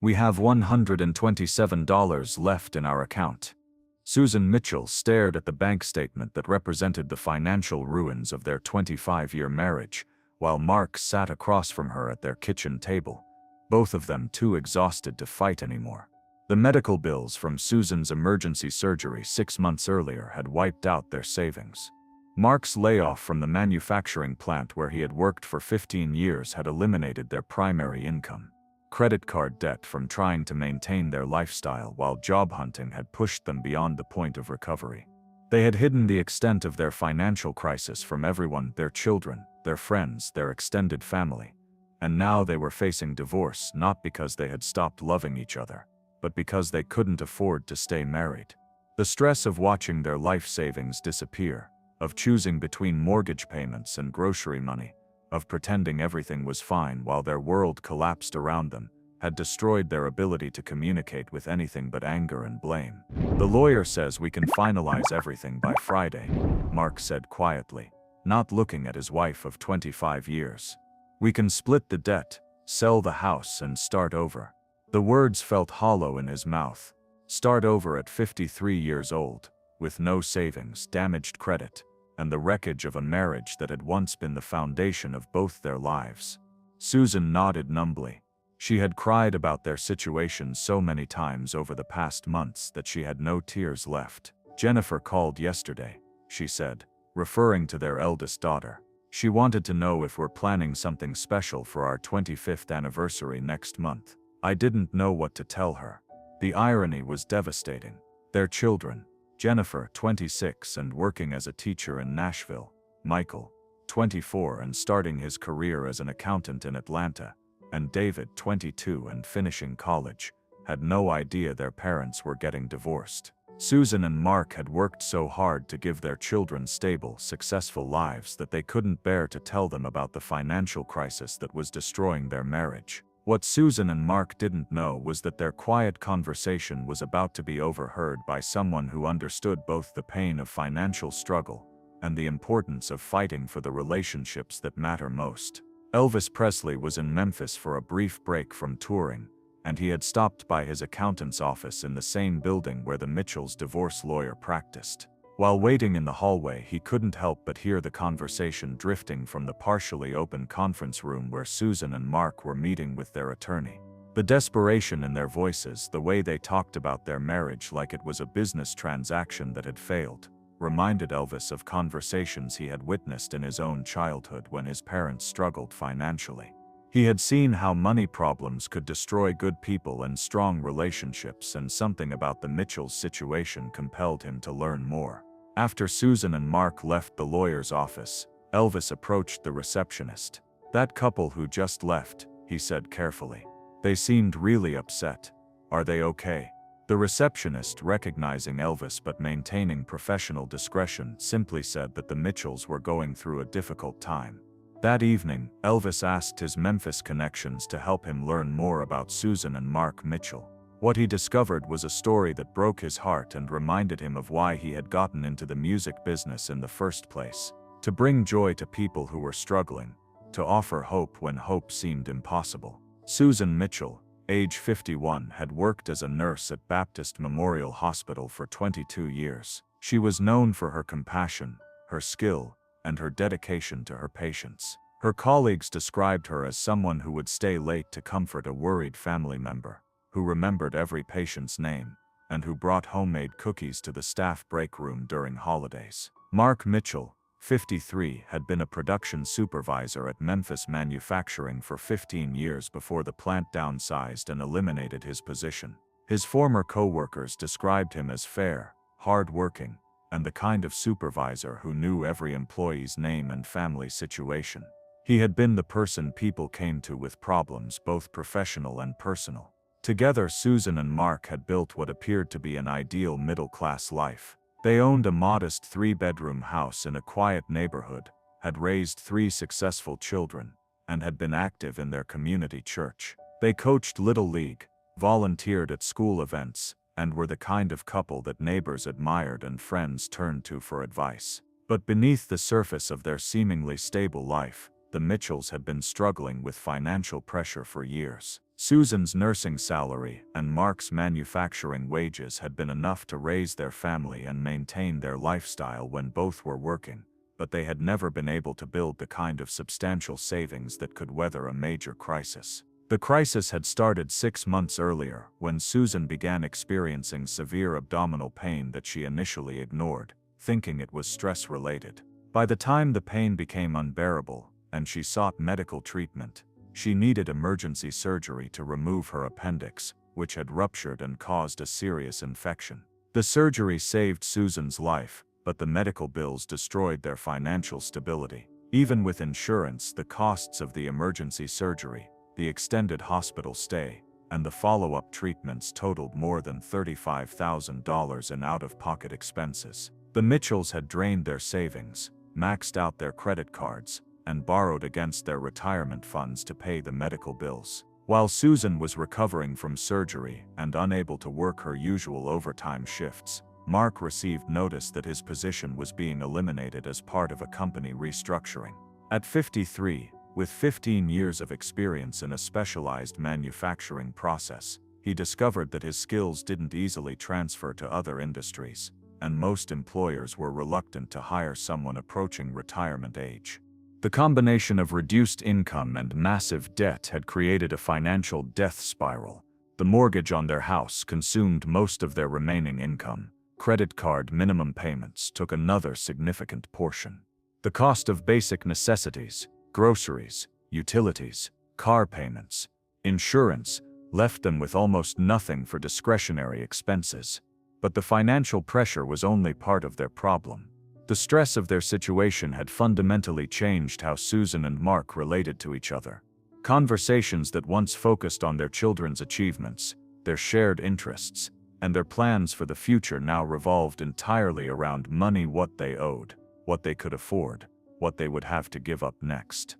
We have $127 left in our account. Susan Mitchell stared at the bank statement that represented the financial ruins of their 25-year marriage, while Mark sat across from her at their kitchen table, both of them too exhausted to fight anymore. The medical bills from Susan's emergency surgery 6 months earlier had wiped out their savings. Mark's layoff from the manufacturing plant where he had worked for 15 years had eliminated their primary income. Credit card debt from trying to maintain their lifestyle while job hunting had pushed them beyond the point of recovery. They had hidden the extent of their financial crisis from everyone, their children, their friends, their extended family. And now they were facing divorce not because they had stopped loving each other, but because they couldn't afford to stay married. The stress of watching their life savings disappear, of choosing between mortgage payments and grocery money, of pretending everything was fine while their world collapsed around them, had destroyed their ability to communicate with anything but anger and blame. The lawyer says we can finalize everything by Friday, Mark said quietly, not looking at his wife of 25 years. We can split the debt, sell the house, and start over. The words felt hollow in his mouth. Start over at 53 years old, with no savings, damaged credit, and the wreckage of a marriage that had once been the foundation of both their lives. Susan nodded numbly. She had cried about their situation so many times over the past months that she had no tears left. Jennifer called yesterday, she said, referring to their eldest daughter. She wanted to know if we're planning something special for our 25th anniversary next month. I didn't know what to tell her. The irony was devastating. Their children, Jennifer, 26 and working as a teacher in Nashville, Michael, 24 and starting his career as an accountant in Atlanta, and David, 22 and finishing college, had no idea their parents were getting divorced. Susan and Mark had worked so hard to give their children stable, successful lives that they couldn't bear to tell them about the financial crisis that was destroying their marriage. What Susan and Mark didn't know was that their quiet conversation was about to be overheard by someone who understood both the pain of financial struggle and the importance of fighting for the relationships that matter most. Elvis Presley was in Memphis for a brief break from touring, and he had stopped by his accountant's office in the same building where the Mitchells' divorce lawyer practiced. While waiting in the hallway, he couldn't help but hear the conversation drifting from the partially open conference room where Susan and Mark were meeting with their attorney. The desperation in their voices, the way they talked about their marriage like it was a business transaction that had failed, reminded Elvis of conversations he had witnessed in his own childhood when his parents struggled financially. He had seen how money problems could destroy good people and strong relationships, and something about the Mitchells' situation compelled him to learn more. After Susan and Mark left the lawyer's office, Elvis approached the receptionist. "That couple who just left," he said carefully. "They seemed really upset. Are they okay?" The receptionist, recognizing Elvis but maintaining professional discretion, simply said that the Mitchells were going through a difficult time. That evening, Elvis asked his Memphis connections to help him learn more about Susan and Mark Mitchell. What he discovered was a story that broke his heart and reminded him of why he had gotten into the music business in the first place: to bring joy to people who were struggling, to offer hope when hope seemed impossible. Susan Mitchell, age 51, had worked as a nurse at Baptist Memorial Hospital for 22 years. She was known for her compassion, her skill, and her dedication to her patients. Her colleagues described her as someone who would stay late to comfort a worried family member, who remembered every patient's name, and who brought homemade cookies to the staff break room during holidays. Mark Mitchell, 53, had been a production supervisor at Memphis Manufacturing for 15 years before the plant downsized and eliminated his position. His former co-workers described him as fair, hard-working, and the kind of supervisor who knew every employee's name and family situation. He had been the person people came to with problems, both professional and personal. Together, Susan and Mark had built what appeared to be an ideal middle-class life. They owned a modest 3-bedroom house in a quiet neighborhood, had raised 3 successful children, and had been active in their community church. They coached Little League, volunteered at school events, and were the kind of couple that neighbors admired and friends turned to for advice. But beneath the surface of their seemingly stable life, the Mitchells had been struggling with financial pressure for years. Susan's nursing salary and Mark's manufacturing wages had been enough to raise their family and maintain their lifestyle when both were working, but they had never been able to build the kind of substantial savings that could weather a major crisis. The crisis had started 6 months earlier, when Susan began experiencing severe abdominal pain that she initially ignored, thinking it was stress-related. By the time the pain became unbearable, and she sought medical treatment, she needed emergency surgery to remove her appendix, which had ruptured and caused a serious infection. The surgery saved Susan's life, but the medical bills destroyed their financial stability. Even with insurance, the costs of the emergency surgery, the extended hospital stay, and the follow-up treatments totaled more than $35,000 in out-of-pocket expenses. The Mitchells had drained their savings, maxed out their credit cards, and borrowed against their retirement funds to pay the medical bills. While Susan was recovering from surgery and unable to work her usual overtime shifts, Mark received notice that his position was being eliminated as part of a company restructuring. At 53, with 15 years of experience in a specialized manufacturing process, he discovered that his skills didn't easily transfer to other industries, and most employers were reluctant to hire someone approaching retirement age. The combination of reduced income and massive debt had created a financial death spiral. The mortgage on their house consumed most of their remaining income. Credit card minimum payments took another significant portion. The cost of basic necessities, groceries, utilities, car payments, insurance, left them with almost nothing for discretionary expenses. But the financial pressure was only part of their problem. The stress of their situation had fundamentally changed how Susan and Mark related to each other. Conversations that once focused on their children's achievements, their shared interests, and their plans for the future now revolved entirely around money, what they owed, what they could afford, what they would have to give up next.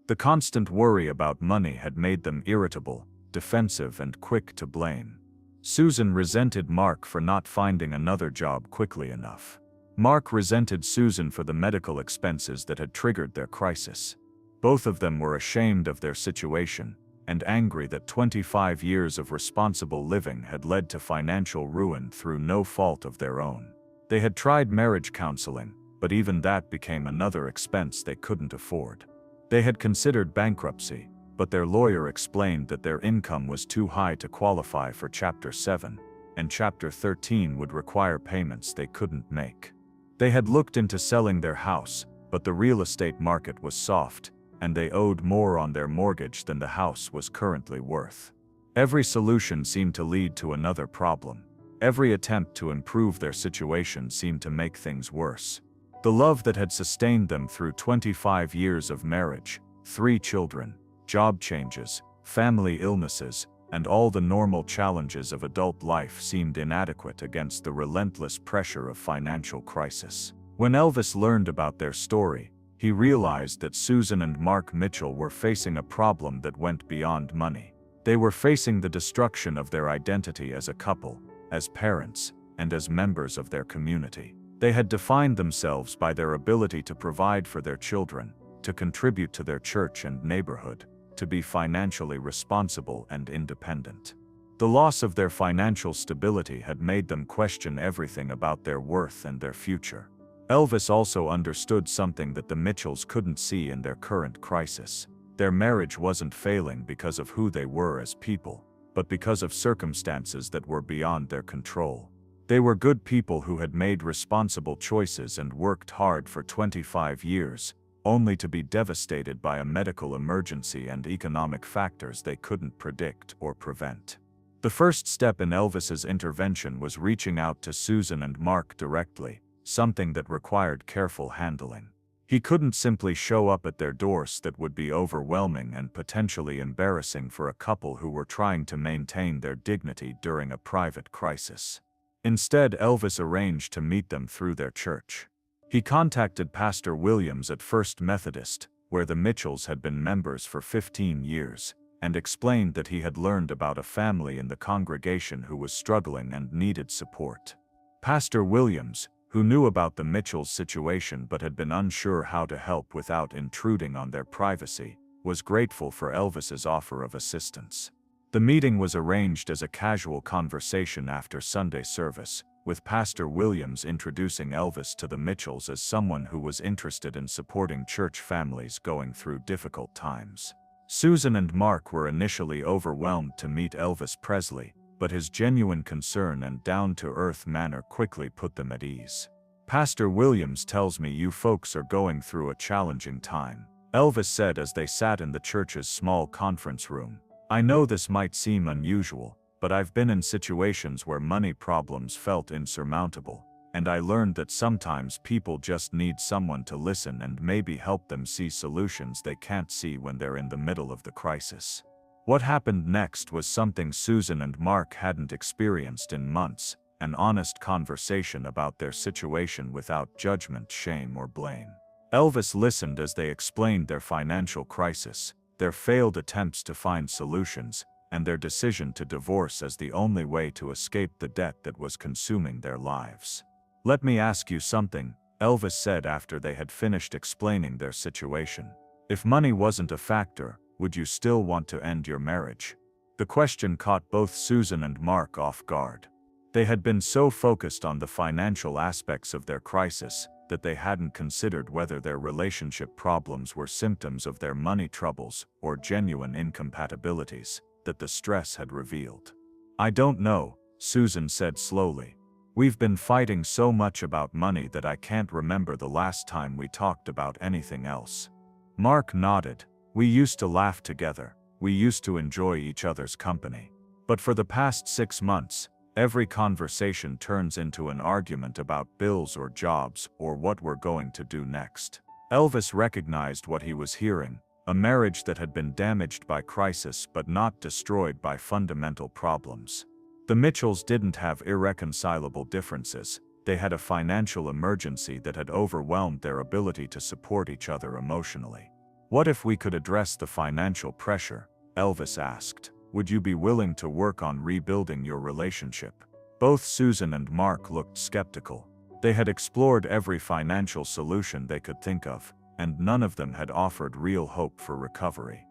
The constant worry about money had made them irritable, defensive, and quick to blame. Susan resented Mark for not finding another job quickly enough. Mark resented Susan for the medical expenses that had triggered their crisis. Both of them were ashamed of their situation, and angry that 25 years of responsible living had led to financial ruin through no fault of their own. They had tried marriage counseling, but even that became another expense they couldn't afford. They had considered bankruptcy, but their lawyer explained that their income was too high to qualify for Chapter 7, and Chapter 13 would require payments they couldn't make. They had looked into selling their house, but the real estate market was soft, and they owed more on their mortgage than the house was currently worth. Every solution seemed to lead to another problem. Every attempt to improve their situation seemed to make things worse. The love that had sustained them through 25 years of marriage, 3 children, job changes, family illnesses, and all the normal challenges of adult life seemed inadequate against the relentless pressure of financial crisis. When Elvis learned about their story, he realized that Susan and Mark Mitchell were facing a problem that went beyond money. They were facing the destruction of their identity as a couple, as parents, and as members of their community. They had defined themselves by their ability to provide for their children, to contribute to their church and neighborhood, to be financially responsible and independent. The loss of their financial stability had made them question everything about their worth and their future. Elvis also understood something that the Mitchells couldn't see in their current crisis. Their marriage wasn't failing because of who they were as people, but because of circumstances that were beyond their control. They were good people who had made responsible choices and worked hard for 25 years, only to be devastated by a medical emergency and economic factors they couldn't predict or prevent. The first step in Elvis's intervention was reaching out to Susan and Mark directly, something that required careful handling. He couldn't simply show up at their doors. That would be overwhelming and potentially embarrassing for a couple who were trying to maintain their dignity during a private crisis. Instead, Elvis arranged to meet them through their church. He contacted Pastor Williams at First Methodist, where the Mitchells had been members for 15 years, and explained that he had learned about a family in the congregation who was struggling and needed support. Pastor Williams, who knew about the Mitchells' situation but had been unsure how to help without intruding on their privacy, was grateful for Elvis's offer of assistance. The meeting was arranged as a casual conversation after Sunday service, with Pastor Williams introducing Elvis to the Mitchells as someone who was interested in supporting church families going through difficult times. Susan and Mark were initially overwhelmed to meet Elvis Presley, but his genuine concern and down-to-earth manner quickly put them at ease. "Pastor Williams tells me you folks are going through a challenging time," Elvis said as they sat in the church's small conference room. "I know this might seem unusual, but I've been in situations where money problems felt insurmountable, and I learned that sometimes people just need someone to listen and maybe help them see solutions they can't see when they're in the middle of the crisis." What happened next was something Susan and Mark hadn't experienced in months, an honest conversation about their situation without judgment, shame, or blame. Elvis listened as they explained their financial crisis, their failed attempts to find solutions, and their decision to divorce as the only way to escape the debt that was consuming their lives. "Let me ask you something," Elvis said after they had finished explaining their situation. "If money wasn't a factor, would you still want to end your marriage?" The question caught both Susan and Mark off guard. They had been so focused on the financial aspects of their crisis that they hadn't considered whether their relationship problems were symptoms of their money troubles or genuine incompatibilities that the stress had revealed. "I don't know," Susan said slowly. "We've been fighting so much about money that I can't remember the last time we talked about anything else." Mark nodded. "We used to laugh together. We used to enjoy each other's company. But for the past 6 months, every conversation turns into an argument about bills or jobs or what we're going to do next." Elvis recognized what he was hearing, a marriage that had been damaged by crisis but not destroyed by fundamental problems. The Mitchells didn't have irreconcilable differences, they had a financial emergency that had overwhelmed their ability to support each other emotionally. "What if we could address the financial pressure?" Elvis asked. "Would you be willing to work on rebuilding your relationship?" Both Susan and Mark looked skeptical. They had explored every financial solution they could think of, and none of them had offered real hope for recovery.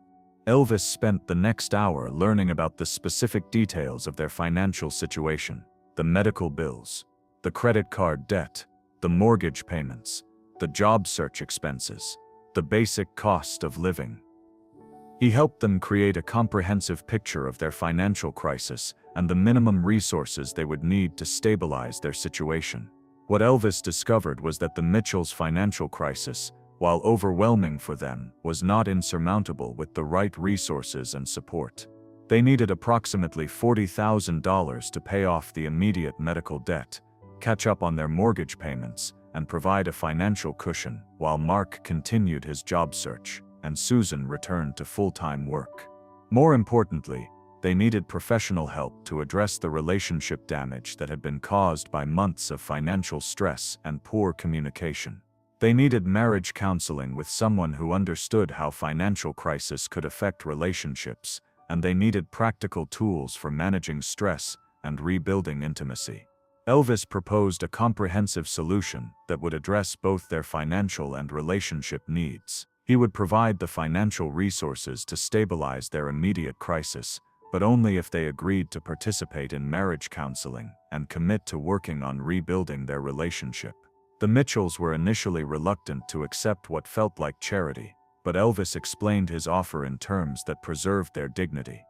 Elvis spent the next hour learning about the specific details of their financial situation: the medical bills, the credit card debt, the mortgage payments, the job search expenses, the basic cost of living. He helped them create a comprehensive picture of their financial crisis and the minimum resources they would need to stabilize their situation. What Elvis discovered was that the Mitchells' financial crisis, while overwhelming for them, was not insurmountable with the right resources and support. They needed approximately $40,000 to pay off the immediate medical debt, catch up on their mortgage payments, and provide a financial cushion, while Mark continued his job search and Susan returned to full-time work. More importantly, they needed professional help to address the relationship damage that had been caused by months of financial stress and poor communication. They needed marriage counseling with someone who understood how financial crisis could affect relationships, and they needed practical tools for managing stress and rebuilding intimacy. Elvis proposed a comprehensive solution that would address both their financial and relationship needs. He would provide the financial resources to stabilize their immediate crisis, but only if they agreed to participate in marriage counseling and commit to working on rebuilding their relationship. The Mitchells were initially reluctant to accept what felt like charity, but Elvis explained his offer in terms that preserved their dignity.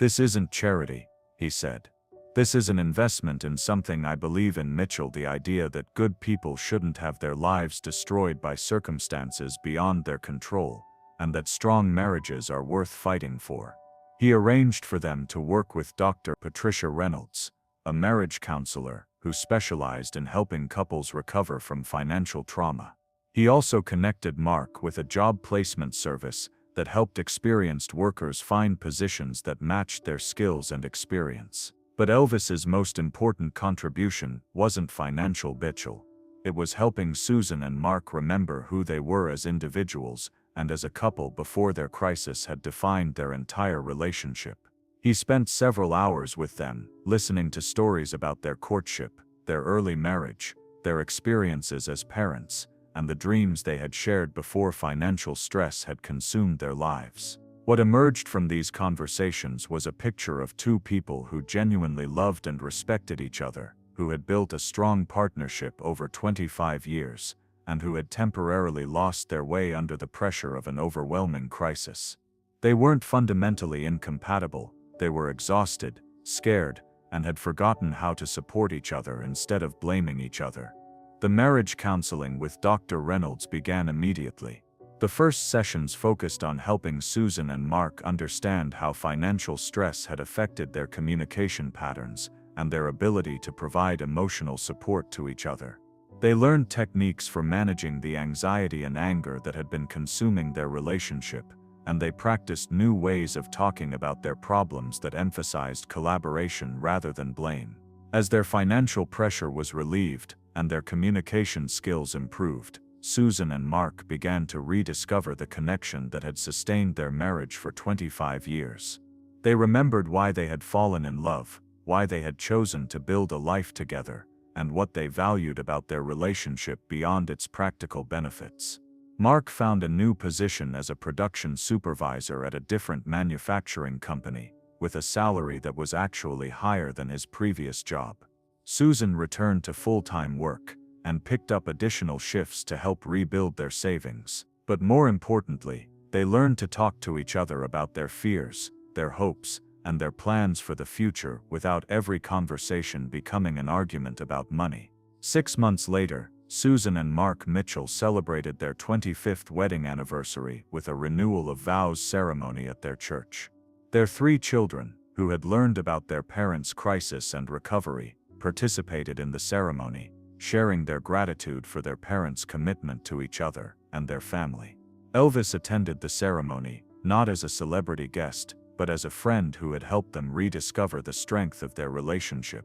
"This isn't charity," he said. "This is an investment in something I believe in, Mitchell, the idea that good people shouldn't have their lives destroyed by circumstances beyond their control, and that strong marriages are worth fighting for." He arranged for them to work with Dr. Patricia Reynolds, a marriage counselor who specialized in helping couples recover from financial trauma. He also connected Mark with a job placement service that helped experienced workers find positions that matched their skills and experience. But Elvis's most important contribution wasn't financial, Mitchell. It was helping Susan and Mark remember who they were as individuals and as a couple before their crisis had defined their entire relationship. He spent several hours with them, listening to stories about their courtship, their early marriage, their experiences as parents, and the dreams they had shared before financial stress had consumed their lives. What emerged from these conversations was a picture of two people who genuinely loved and respected each other, who had built a strong partnership over 25 years, and who had temporarily lost their way under the pressure of an overwhelming crisis. They weren't fundamentally incompatible, they were exhausted, scared, and had forgotten how to support each other instead of blaming each other. The marriage counseling with Dr. Reynolds began immediately. The first sessions focused on helping Susan and Mark understand how financial stress had affected their communication patterns and their ability to provide emotional support to each other. They learned techniques for managing the anxiety and anger that had been consuming their relationship, and they practiced new ways of talking about their problems that emphasized collaboration rather than blame. As their financial pressure was relieved and their communication skills improved, Susan and Mark began to rediscover the connection that had sustained their marriage for 25 years. They remembered why they had fallen in love, why they had chosen to build a life together, and what they valued about their relationship beyond its practical benefits. Mark found a new position as a production supervisor at a different manufacturing company, with a salary that was actually higher than his previous job. Susan returned to full-time work and picked up additional shifts to help rebuild their savings. But more importantly, they learned to talk to each other about their fears, their hopes, and their plans for the future without every conversation becoming an argument about money. 6 months later, Susan and Mark Mitchell celebrated their 25th wedding anniversary with a renewal of vows ceremony at their church. Their 3 children, who had learned about their parents' crisis and recovery, participated in the ceremony, sharing their gratitude for their parents' commitment to each other and their family. Elvis attended the ceremony, not as a celebrity guest, but as a friend who had helped them rediscover the strength of their relationship.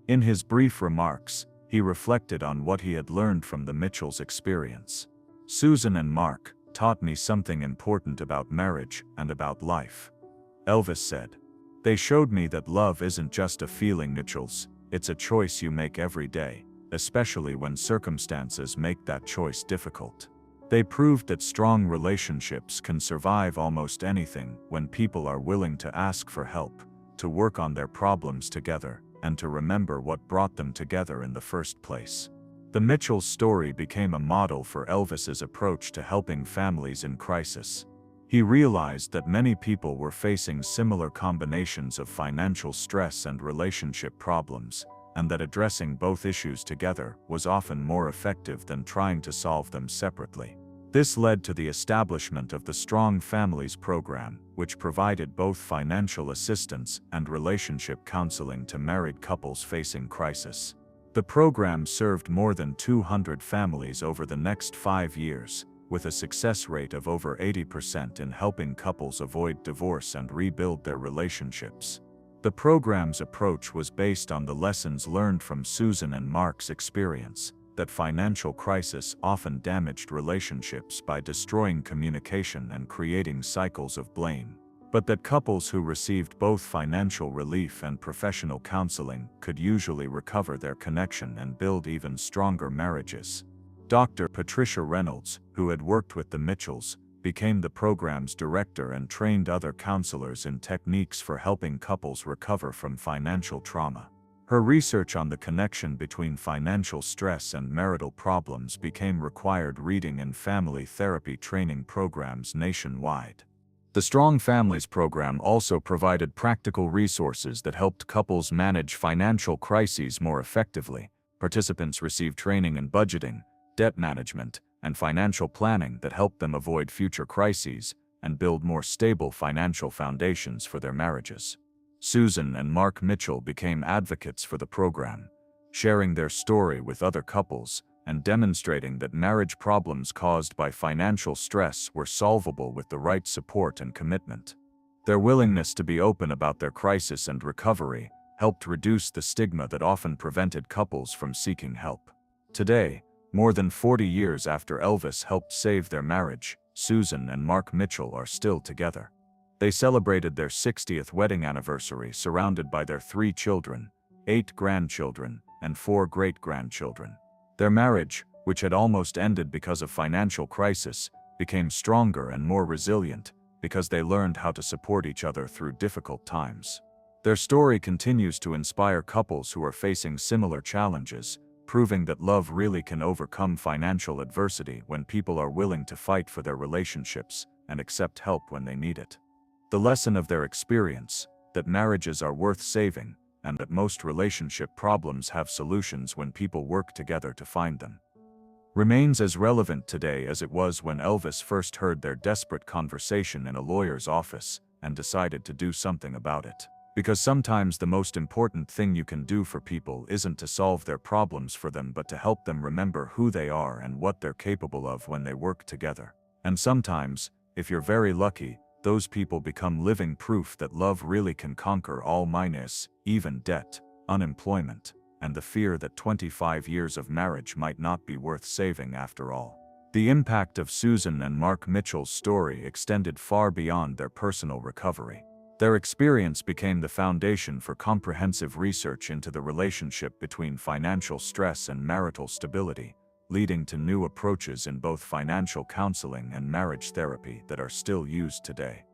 In his brief remarks, he reflected on what he had learned from the Mitchells' experience. "Susan and Mark taught me something important about marriage and about life," Elvis said. "They showed me that love isn't just a feeling, Mitchells, it's a choice you make every day, especially when circumstances make that choice difficult. They proved that strong relationships can survive almost anything when people are willing to ask for help, to work on their problems together, and to remember what brought them together in the first place." The Mitchells' story became a model for Elvis's approach to helping families in crisis. He realized that many people were facing similar combinations of financial stress and relationship problems, and that addressing both issues together was often more effective than trying to solve them separately. This led to the establishment of the Strong Families program, which provided both financial assistance and relationship counseling to married couples facing crisis. The program served more than 200 families over the next 5 years, with a success rate of over 80% in helping couples avoid divorce and rebuild their relationships. The program's approach was based on the lessons learned from Susan and Mark's experience, that financial crisis often damaged relationships by destroying communication and creating cycles of blame, but that couples who received both financial relief and professional counseling could usually recover their connection and build even stronger marriages. Dr. Patricia Reynolds, who had worked with the Mitchells, became the program's director and trained other counselors in techniques for helping couples recover from financial trauma. Her research on the connection between financial stress and marital problems became required reading in family therapy training programs nationwide. The Strong Families program also provided practical resources that helped couples manage financial crises more effectively. Participants received training in budgeting, debt management, and financial planning that helped them avoid future crises and build more stable financial foundations for their marriages. Susan and Mark Mitchell became advocates for the program, sharing their story with other couples and demonstrating that marriage problems caused by financial stress were solvable with the right support and commitment. Their willingness to be open about their crisis and recovery helped reduce the stigma that often prevented couples from seeking help. Today, more than 40 years after Elvis helped save their marriage, Susan and Mark Mitchell are still together. They celebrated their 60th wedding anniversary surrounded by their 3 children, 8 grandchildren, and 4 great-grandchildren. Their marriage, which had almost ended because of financial crisis, became stronger and more resilient, because they learned how to support each other through difficult times. Their story continues to inspire couples who are facing similar challenges, proving that love really can overcome financial adversity when people are willing to fight for their relationships and accept help when they need it. The lesson of their experience, that marriages are worth saving, and that most relationship problems have solutions when people work together to find them, remains as relevant today as it was when Elvis first heard their desperate conversation in a lawyer's office and decided to do something about it. Because sometimes the most important thing you can do for people isn't to solve their problems for them but to help them remember who they are and what they're capable of when they work together. And sometimes, if you're very lucky, those people become living proof that love really can conquer all minus, even debt, unemployment, and the fear that 25 years of marriage might not be worth saving after all. The impact of Susan and Mark Mitchell's story extended far beyond their personal recovery. Their experience became the foundation for comprehensive research into the relationship between financial stress and marital stability, leading to new approaches in both financial counseling and marriage therapy that are still used today.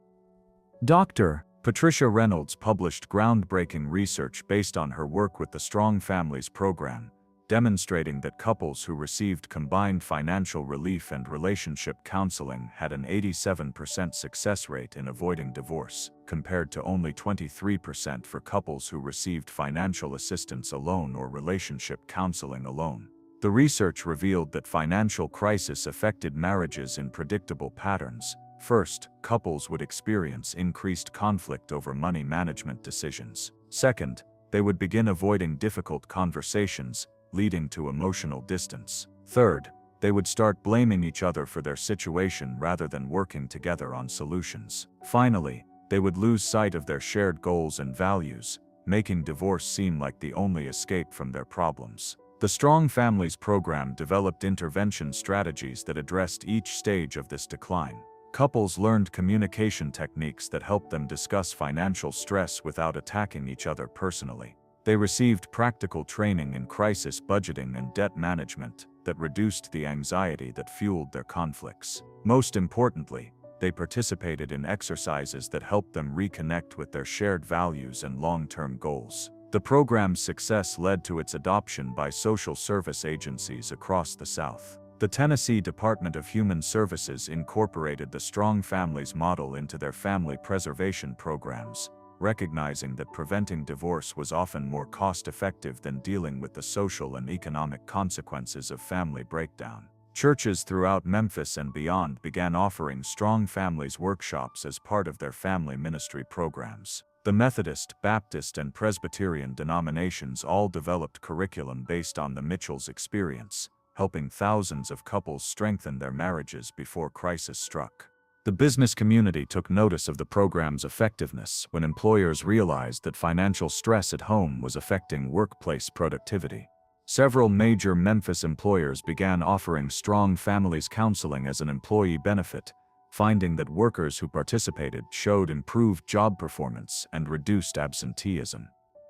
Dr. Patricia Reynolds published groundbreaking research based on her work with the Strong Families program, demonstrating that couples who received combined financial relief and relationship counseling had an 87% success rate in avoiding divorce, compared to only 23% for couples who received financial assistance alone or relationship counseling alone. The research revealed that financial crisis affected marriages in predictable patterns. First, couples would experience increased conflict over money management decisions. Second, they would begin avoiding difficult conversations, leading to emotional distance. Third, they would start blaming each other for their situation rather than working together on solutions. Finally, they would lose sight of their shared goals and values, making divorce seem like the only escape from their problems. The Strong Families program developed intervention strategies that addressed each stage of this decline. Couples learned communication techniques that helped them discuss financial stress without attacking each other personally. They received practical training in crisis budgeting and debt management that reduced the anxiety that fueled their conflicts. Most importantly, they participated in exercises that helped them reconnect with their shared values and long-term goals. The program's success led to its adoption by social service agencies across the South. The Tennessee Department of Human Services incorporated the Strong Families model into their family preservation programs, recognizing that preventing divorce was often more cost-effective than dealing with the social and economic consequences of family breakdown. Churches throughout Memphis and beyond began offering Strong Families workshops as part of their family ministry programs. The Methodist, Baptist, and Presbyterian denominations all developed curriculum based on the Mitchells' experience, helping thousands of couples strengthen their marriages before crisis struck. The business community took notice of the program's effectiveness when employers realized that financial stress at home was affecting workplace productivity. Several major Memphis employers began offering Strong Families counseling as an employee benefit, finding that workers who participated showed improved job performance and reduced absenteeism.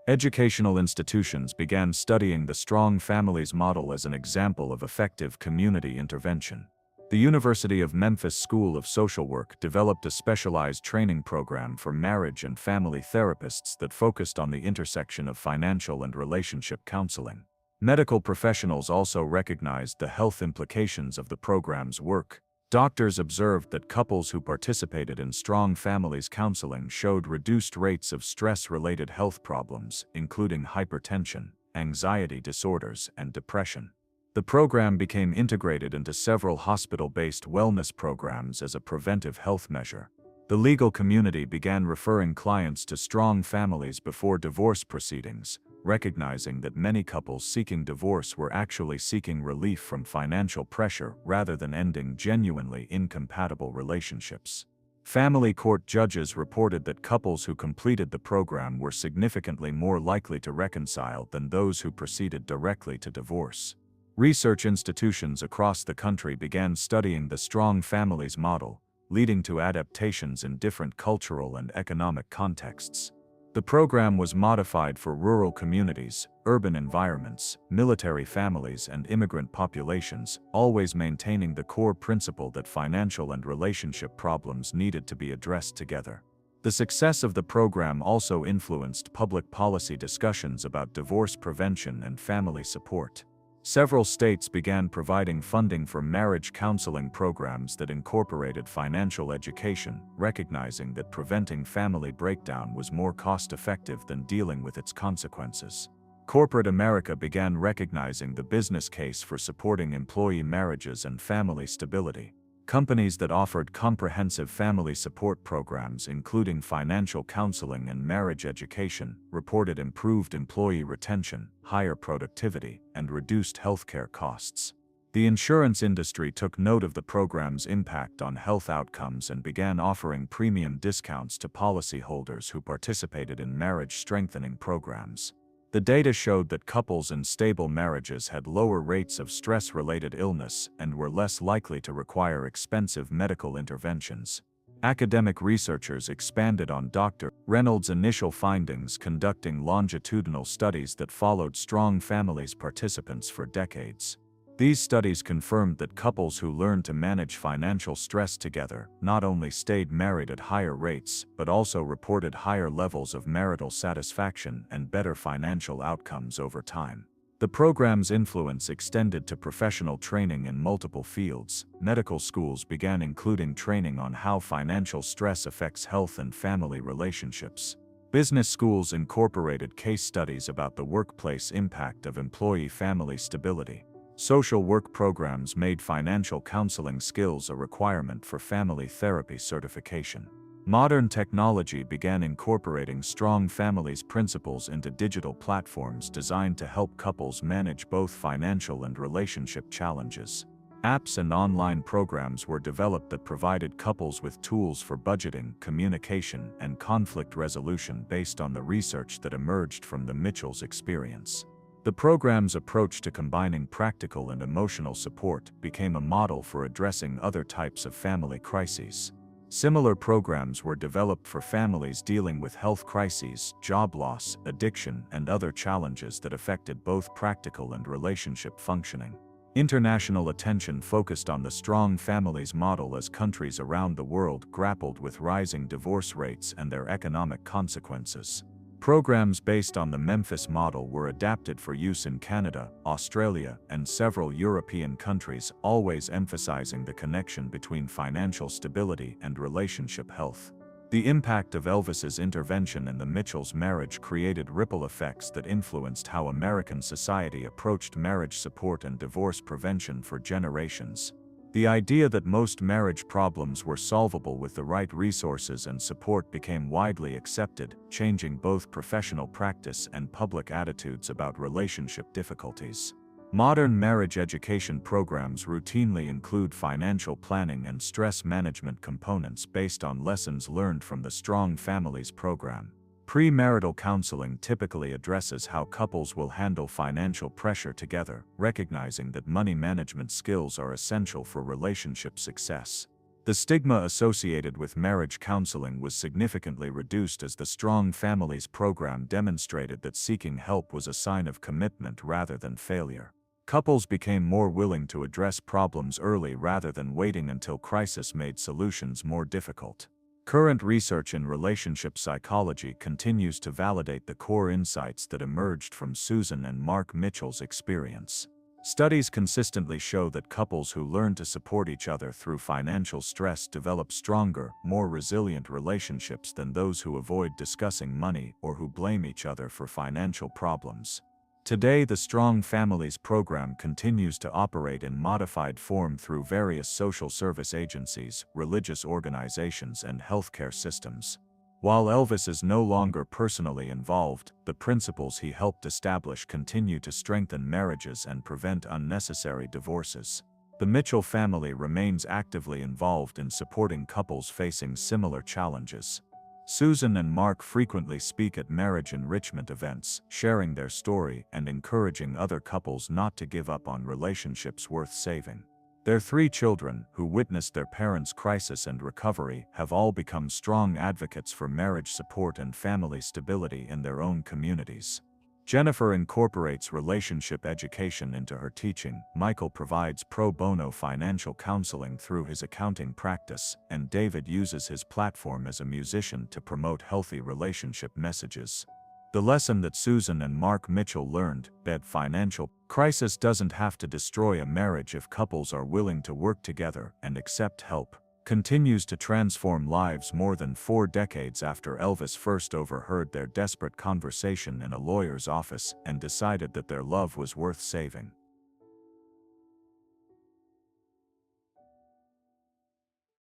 Educational institutions began studying the Strong Families model as an example of effective community intervention. The University of Memphis School of Social Work developed a specialized training program for marriage and family therapists that focused on the intersection of financial and relationship counseling. Medical professionals also recognized the health implications of the program's work. Doctors observed that couples who participated in Strong Families counseling showed reduced rates of stress-related health problems, including hypertension, anxiety disorders, and depression. The program became integrated into several hospital-based wellness programs as a preventive health measure. The legal community began referring clients to Strong Families before divorce proceedings, recognizing that many couples seeking divorce were actually seeking relief from financial pressure rather than ending genuinely incompatible relationships. Family court judges reported that couples who completed the program were significantly more likely to reconcile than those who proceeded directly to divorce. Research institutions across the country began studying the Strong Families model, leading to adaptations in different cultural and economic contexts. The program was modified for rural communities, urban environments, military families, and immigrant populations, always maintaining the core principle that financial and relationship problems needed to be addressed together. The success of the program also influenced public policy discussions about divorce prevention and family support. Several states began providing funding for marriage counseling programs that incorporated financial education, recognizing that preventing family breakdown was more cost-effective than dealing with its consequences. Corporate America began recognizing the business case for supporting employee marriages and family stability. Companies that offered comprehensive family support programs, including financial counseling and marriage education, reported improved employee retention, higher productivity, and reduced healthcare costs. The insurance industry took note of the program's impact on health outcomes and began offering premium discounts to policyholders who participated in marriage strengthening programs. The data showed that couples in stable marriages had lower rates of stress-related illness and were less likely to require expensive medical interventions. Academic researchers expanded on Dr. Reynolds' initial findings, conducting longitudinal studies that followed strong families participants for decades. These studies confirmed that couples who learned to manage financial stress together not only stayed married at higher rates, but also reported higher levels of marital satisfaction and better financial outcomes over time. The program's influence extended to professional training in multiple fields. Medical schools began including training on how financial stress affects health and family relationships. Business schools incorporated case studies about the workplace impact of employee-family stability. Social work programs made financial counseling skills a requirement for family therapy certification. Modern technology began incorporating strong families principles into digital platforms designed to help couples manage both financial and relationship challenges. Apps and online programs were developed that provided couples with tools for budgeting, communication, and conflict resolution based on the research that emerged from the Mitchell's experience. The program's approach to combining practical and emotional support became a model for addressing other types of family crises. Similar programs were developed for families dealing with health crises, job loss, addiction, and other challenges that affected both practical and relationship functioning. International attention focused on the strong families model as countries around the world grappled with rising divorce rates and their economic consequences. Programs based on the Memphis model were adapted for use in Canada, Australia, and several European countries, always emphasizing the connection between financial stability and relationship health. The impact of Elvis's intervention in the Mitchells' marriage created ripple effects that influenced how American society approached marriage support and divorce prevention for generations. The idea that most marriage problems were solvable with the right resources and support became widely accepted, changing both professional practice and public attitudes about relationship difficulties. Modern marriage education programs routinely include financial planning and stress management components based on lessons learned from the Strong Families program. Premarital counseling typically addresses how couples will handle financial pressure together, recognizing that money management skills are essential for relationship success. The stigma associated with marriage counseling was significantly reduced as the Strong Families program demonstrated that seeking help was a sign of commitment rather than failure. Couples became more willing to address problems early rather than waiting until crisis made solutions more difficult. Current research in relationship psychology continues to validate the core insights that emerged from Susan and Mark Mitchell's experience. Studies consistently show that couples who learn to support each other through financial stress develop stronger, more resilient relationships than those who avoid discussing money or who blame each other for financial problems. Today, the Strong Families program continues to operate in modified form through various social service agencies, religious organizations, and healthcare systems. While Elvis is no longer personally involved, the principles he helped establish continue to strengthen marriages and prevent unnecessary divorces. The Mitchell family remains actively involved in supporting couples facing similar challenges. Susan and Mark frequently speak at marriage enrichment events, sharing their story and encouraging other couples not to give up on relationships worth saving. Their 3 children, who witnessed their parents' crisis and recovery, have all become strong advocates for marriage support and family stability in their own communities. Jennifer incorporates relationship education into her teaching, Michael provides pro bono financial counseling through his accounting practice, and David uses his platform as a musician to promote healthy relationship messages. The lesson that Susan and Mark Mitchell learned: that financial crisis doesn't have to destroy a marriage if couples are willing to work together and accept help, continues to transform lives more than 4 decades after Elvis first overheard their desperate conversation in a lawyer's office and decided that their love was worth saving.